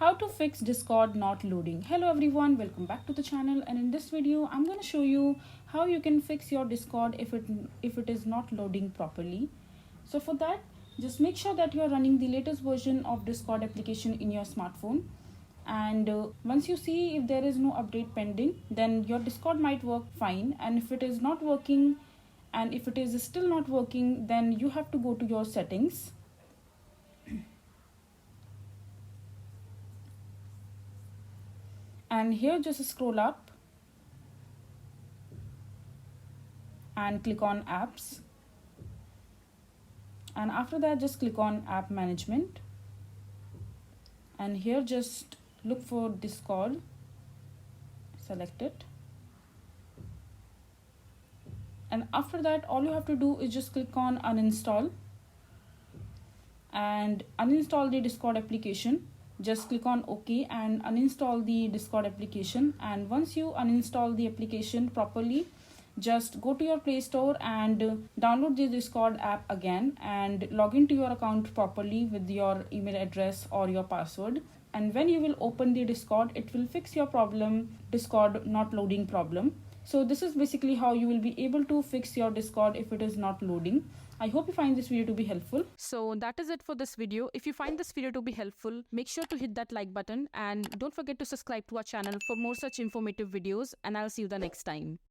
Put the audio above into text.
How to fix Discord not loading. Hello everyone, welcome back to the channel, and in this video I'm going to show you how you can fix your Discord if it is not loading properly. So for that, just make sure that you are running the latest version of Discord application in your smartphone, and once you see if there is no update pending, then your Discord might work fine. And if it is not working, and if it is still not working, then you have to go to your settings. And here just scroll up and click on apps, and after that just click on app management, and here just look for Discord, select it, and after that all you have to do is just click on uninstall and uninstall the Discord application. Just click on OK and uninstall the Discord application. And once you uninstall the application properly, just go to your Play Store and download the Discord app again and log into your account properly with your email address or your password. And when you will open the Discord, it will fix your problem, Discord not loading problem. So this is basically how you will be able to fix your Discord if it is not loading. I hope you find this video to be helpful. So that is it for this video. If you find this video to be helpful, make sure to hit that like button and don't forget to subscribe to our channel for more such informative videos, and I'll see you the next time.